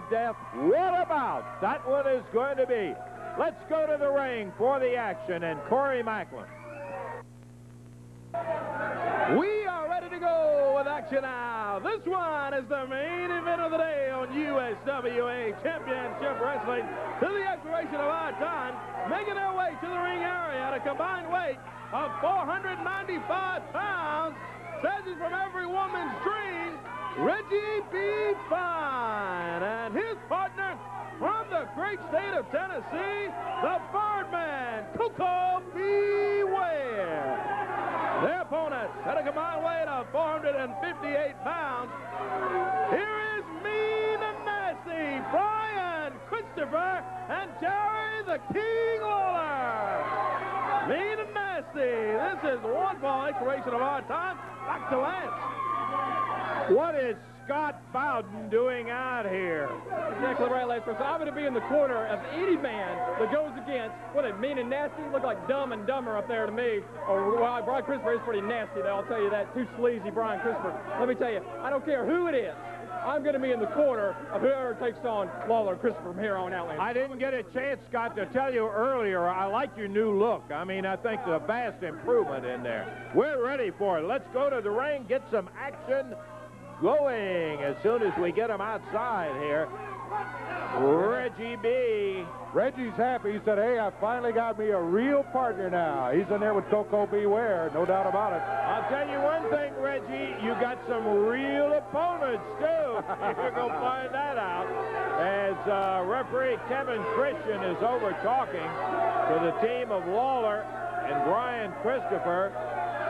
Death. What about? That one is going to be. Let's go to the ring for the action and Corey Macklin. We are ready to go with action now. This one is the main event of the day on USWA Championship Wrestling. To the expiration of our time, making their way to the ring area at a combined weight of 495 pounds, searching from every woman's dream, Reggie B. Fine, and his partner from the great state of Tennessee, the Birdman, Koko B. Ware. Their opponents at a combined weight of 458 pounds. Here is Mean and Nasty, Brian Christopher, and Jerry the King Lawler. Mean and Nasty, this is one ball expiration of our time. Back to Lance. What is Scott Bowden doing out here? Exactly right, Lance. So I'm going to be in the corner of any man that goes against, what, Mean and Nasty? Look like Dumb and Dumber up there to me. Or, well, Brian Christopher is pretty nasty, though. I'll tell you that. Too sleazy, Brian Christopher. Let me tell you, I don't care who it is. I'm going to be in the corner of whoever takes on Lawler Christopher from here on out, Lance. I didn't get a chance, Scott, to tell you earlier, I like your new look. I mean, I think the vast improvement in there. We're ready for it. Let's go to the ring, get some action going as soon as we get him outside here. Reggie B. Reggie's happy. He said, hey, I finally got me a real partner now. He's in there with Koko B. Ware, no doubt about it. I'll tell you one thing, Reggie, you got some real opponents, too. You're going to find that out as referee Kevin Christian is over talking to the team of Lawler and Brian Christopher.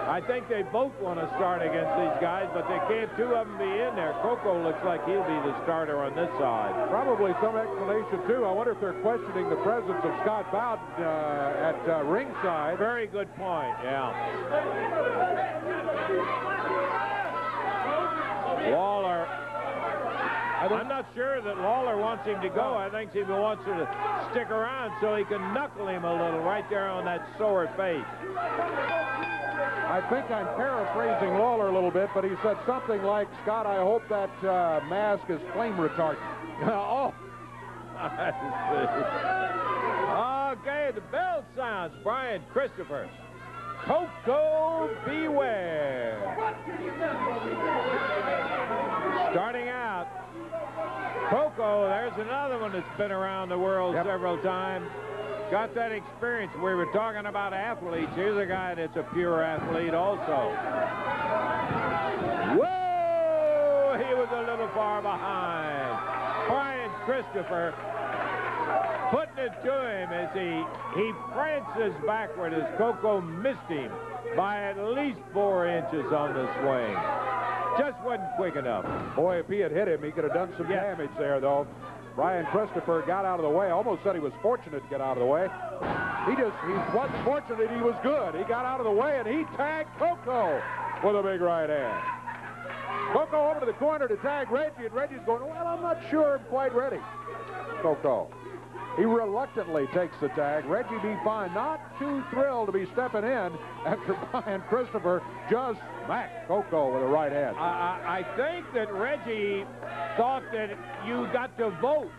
I think they both want to start against these guys, but they can't two of them be in there. Koko looks like he'll be the starter on this side. Probably some explanation, too. I wonder if they're questioning the presence of Scott Bowden at ringside. Very good point, yeah. Lawler. I'm not sure that Lawler wants him to go. I think he wants him to stick around so he can knuckle him a little right there on that sore face. I think I'm paraphrasing Lawler a little bit, but he said something like, Scott, I hope that mask is flame retardant. Oh, okay, the bell sounds. Brian Christopher. Koko B. Ware. Starting out. Koko, there's another one that's been around the world several times. Got that experience. We were talking about athletes. Here's a guy that's a pure athlete also. Whoa! He was a little far behind. Brian Christopher putting it to him as he prances backward as Koko missed him by at least 4 inches on the swing. Just wasn't quick enough. Boy, if he had hit him, he could have done some damage there, though. Brian Christopher got out of the way. Almost said he was fortunate to get out of the way. He wasn't fortunate, he was good. He got out of the way, and he tagged Koko with a big right hand. Koko over to the corner to tag Reggie, and Reggie's going, well, I'm not sure I'm quite ready. Koko. He reluctantly takes the tag. Reggie B. Fine, not too thrilled to be stepping in after Brian Christopher just smacked Koko with a right hand. I think that Reggie thought that you got to vote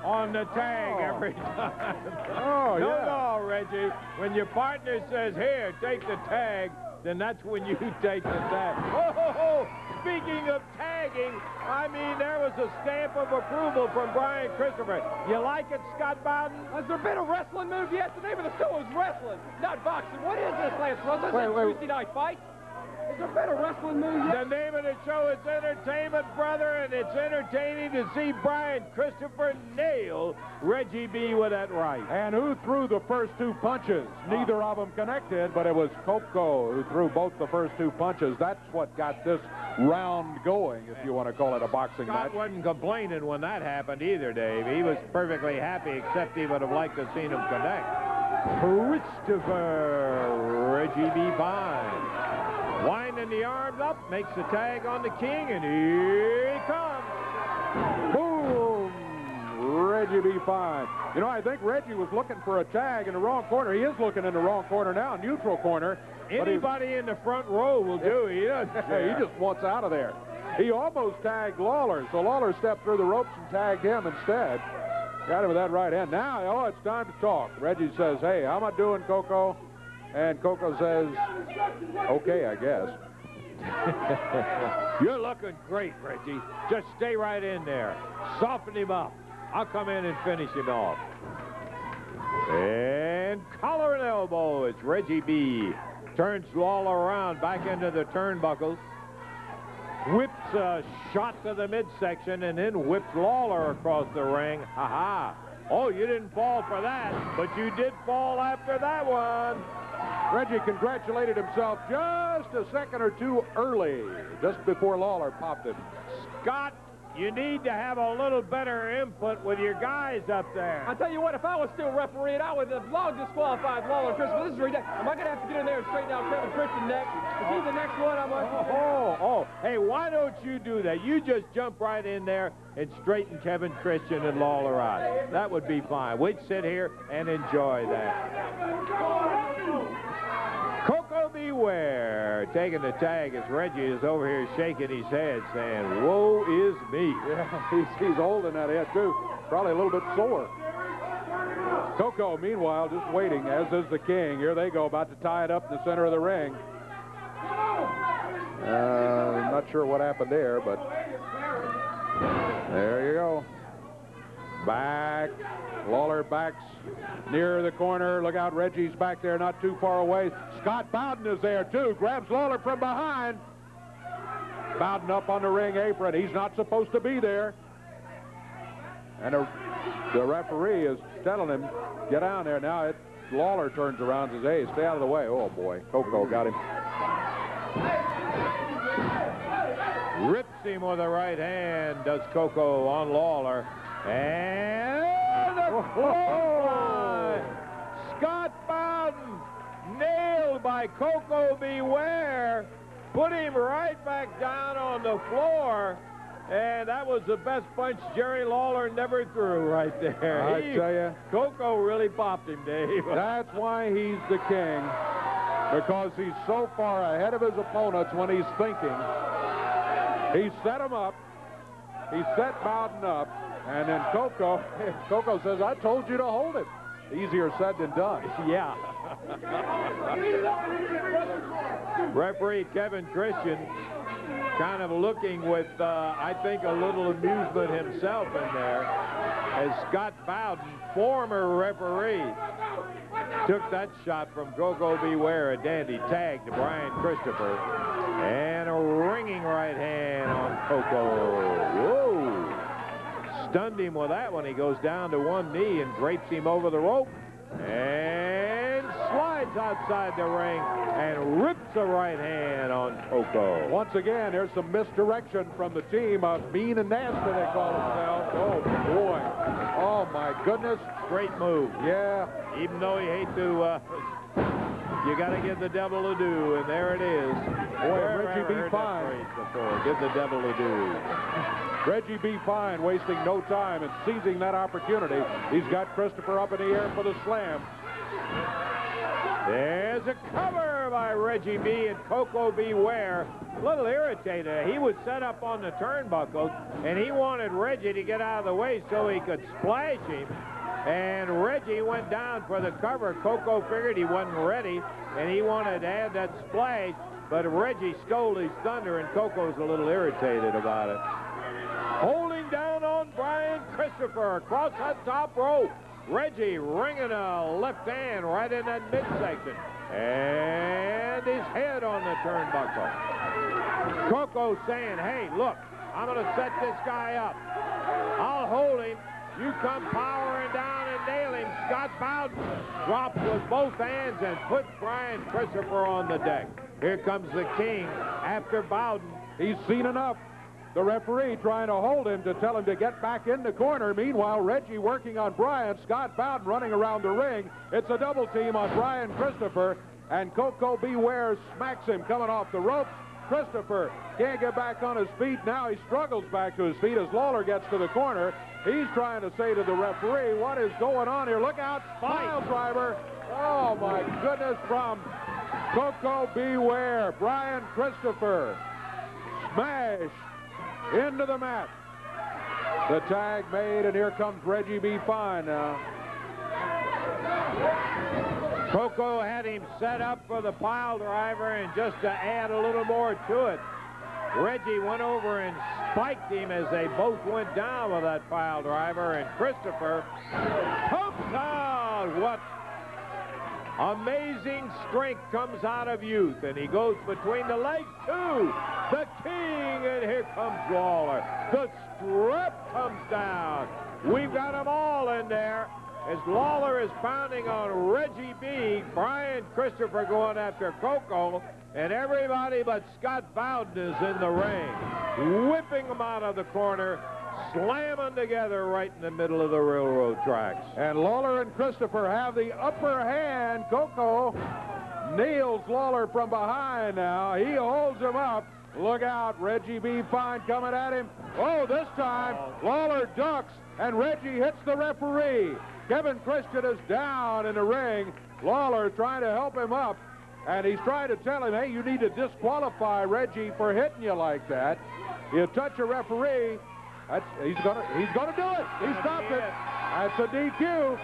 on the tag every time. Oh, yeah. No, Reggie. When your partner says, here, take the tag, then that's when you take the tag. Oh, speaking of tagging, I mean, there was a stamp of approval from Brian Christopher. You like it, Scott Bowden? Has there been a wrestling move yet? The name of the show is wrestling, not boxing. What is this, Lance? Was this a Tuesday night fight? Has there been a wrestling move yet? The name of the show is Entertainment, brother, and it's entertaining to see Brian Christopher nail Reggie B. with that right. And who threw the first 2 punches? Neither of them connected, but it was Koko who threw both the first 2 punches. That's what got this round going, if you want to call it a boxing match. Scott wasn't complaining when that happened either, Dave. He was perfectly happy, except he would have liked to have seen him connect. Christopher Reggie B. Fine. Winding the arms up, makes the tag on the King, and here he comes. Boom! Reggie B. Fine. You know, I think Reggie was looking for a tag in the wrong corner. He is looking in the wrong corner now, neutral corner. Anybody in the front row will do. He doesn't care. He just wants out of there. He almost tagged Lawler, so Lawler stepped through the ropes and tagged him instead. Got him with that right hand. Now, it's time to talk. Reggie says, hey, how am I doing, Koko? And Koko says, okay, I guess. You're looking great, Reggie. Just stay right in there. Soften him up. I'll come in and finish him off. And collar and elbow. It's Reggie B. Turns Lawler around back into the turnbuckles. Whips a shot to the midsection and then whips Lawler across the ring. Ha-ha. Oh, you didn't fall for that, but you did fall after that one. Reggie congratulated himself just a second or two early, just before Lawler popped it. Scott, you need to have a little better input with your guys up there. I tell you what, if I was still refereeing, I would have long disqualified Lawler. Christopher, this is ridiculous. Am I going to have to get in there and straighten out Kevin Christian next? Is he the next one? Hey, why don't you do that? You just jump right in there and straighten Kevin Christian and Lawler out. That would be fine. We'd sit here and enjoy that. Koko Beware taking the tag as Reggie is over here shaking his head saying, woe is me. Yeah, he's holding that head too. Probably a little bit sore. Koko, meanwhile, just waiting, as is the king. Here they go, about to tie it up in the center of the ring. I'm not sure what happened there, but there you go. Back. Lawler backs near the corner. Look out, Reggie's back there, not too far away. Scott Bowden is there, too. Grabs Lawler from behind. Bowden up on the ring apron. He's not supposed to be there. And the referee is telling him, get down there. Now Lawler turns around and says, hey, stay out of the way. Oh, boy. Koko got him. Rips him with a right hand, does Koko on Lawler. And a clothesline. Scott Bowden nailed by Koko Beware. Put him right back down on the floor. And that was the best punch Jerry Lawler never threw right there. I tell you. Koko really popped him, Dave. That's why he's the king. Because he's so far ahead of his opponents when he's thinking. He set him up. He set Bowden up. And then Koko says, I told you to hold it. Easier said than done. Yeah. Referee Kevin Christian kind of looking with, I think, a little amusement himself in there as Scott Bowden, former referee, took that shot from Koko Beware, a dandy tag to Brian Christopher, and a ringing right hand on Koko. Whoa! Stunned him with that one. He goes down to one knee and drapes him over the rope and slides outside the ring and rips a right hand on Koko. Once again, there's some misdirection from the team of Mean and Nasty, they call themselves. Oh, boy. Oh, my goodness. Great move. Yeah. Even though you hate to, you got to give the devil a due, and there it is. Boy, Reggie B. Fine. Give the devil a due. Reggie B. Fine wasting no time and seizing that opportunity. He's got Christopher up in the air for the slam. There's a cover by Reggie B. and Koko Beware. A little irritated. He was set up on the turnbuckles, and he wanted Reggie to get out of the way so he could splash him. And Reggie went down for the cover. Koko figured he wasn't ready, and he wanted to add that splash, but Reggie stole his thunder, and Koko's a little irritated about it. Holding down on Brian Christopher across that top rope. Reggie ringing a left hand right in that midsection. And his head on the turnbuckle. Koko saying, hey, look, I'm going to set this guy up. I'll hold him. You come powering down and nail him. Scott Bowden drops with both hands and puts Brian Christopher on the deck. Here comes the king after Bowden. He's seen enough. The referee trying to hold him to tell him to get back in the corner. Meanwhile, Reggie working on Brian. Scott Bowden running around the ring. It's a double team on Brian Christopher. And Koko Beware smacks him coming off the ropes. Christopher can't get back on his feet. Now he struggles back to his feet as Lawler gets to the corner. He's trying to say to the referee, what is going on here? Look out, pile driver. Oh, my goodness, from Koko Beware. Brian Christopher smashed into the mat. The tag made, and here comes Reggie B. Fine now. Koko had him set up for the pile driver, and just to add a little more to it, Reggie went over and spiked him as they both went down with that pile driver, and Christopher pumps out. What amazing strength comes out of youth, and he goes between the legs too. The king, and here comes Lawler. The strap comes down. We've got them all in there as Lawler is pounding on Reggie B. Brian Christopher going after Koko, and everybody but Scott Bowden is in the ring, whipping them out of the corner, slamming together right in the middle of the railroad tracks. And Lawler and Christopher have the upper hand. Koko nails Lawler from behind now. He holds him up. Look out, Reggie B. Fine coming at him. Oh, this time Lawler ducks, and Reggie hits the referee. Kevin Christian is down in the ring. Lawler trying to help him up, and he's trying to tell him, hey, you need to disqualify Reggie for hitting you like that. You touch a referee, he's gonna do it. He stopped it. That's a DQ.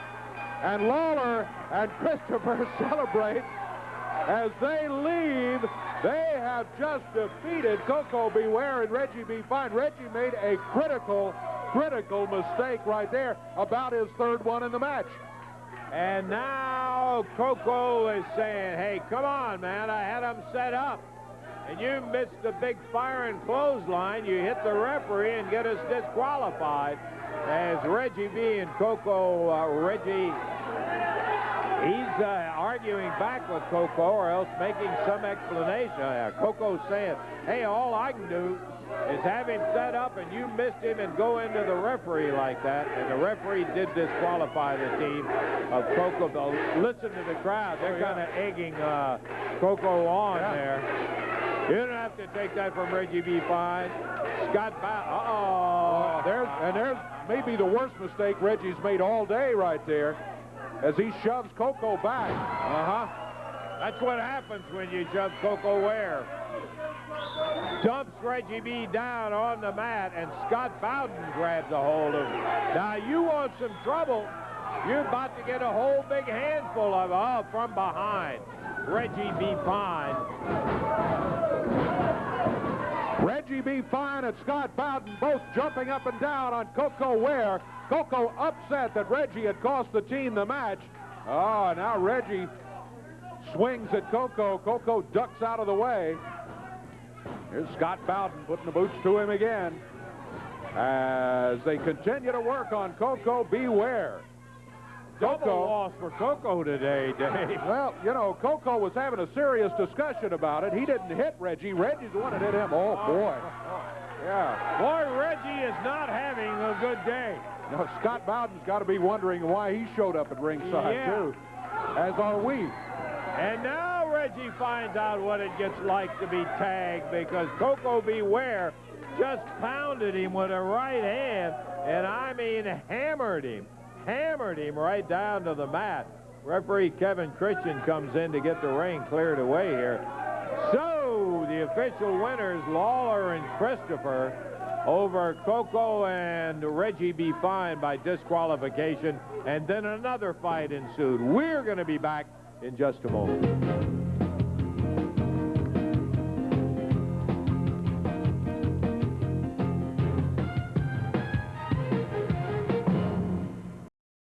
And Lawler and Christopher celebrate as they leave. They have just defeated Koko B. Ware and Reggie B. Fine. Reggie made a critical mistake right there, about his third one in the match. And now Koko is saying, hey, come on, man, I had him set up, and you missed the big fire and clothesline. You hit the referee and get us disqualified. As Reggie B. and Koko, Reggie, he's arguing back with Koko, or else making some explanation. Koko's saying, hey, all I can do is have him set up, and you missed him and go into the referee like that. And the referee did disqualify the team of Koko. But listen to the crowd. They're kind of egging Koko on there. You don't have to take that from Reggie B. Fine. Scott Bowden. There's maybe the worst mistake Reggie's made all day right there, as he shoves Koko back. That's what happens when you shove Koko Ware. Dumps Reggie B. down on the mat, and Scott Bowden grabs a hold of him. Now, you want some trouble, you're about to get a whole big handful of from behind. Reggie B. Fine. Reggie B. Fine and Scott Bowden both jumping up and down on Koko Ware. Koko upset that Reggie had cost the team the match. Oh, now Reggie swings at Koko. Koko ducks out of the way. Here's Scott Bowden putting the boots to him again as they continue to work on Koko B. Ware. Double loss for Koko today, Dave. Well, you know, Koko was having a serious discussion about it. He didn't hit Reggie. Reggie's the one that hit him. Oh, boy. Yeah. Boy, Reggie is not having a good day. No, Scott Bowden's got to be wondering why he showed up at ringside, too. As are we. And now Reggie finds out what it gets like to be tagged, because Koko B. Ware just pounded him with a right hand, and I mean hammered him right down to the mat. Referee Kevin Christian comes in to get the ring cleared away here. So the official winners, Lawler and Christopher, over Koko and Reggie B. Fine by disqualification, and then another fight ensued. We're going to be back in just a moment.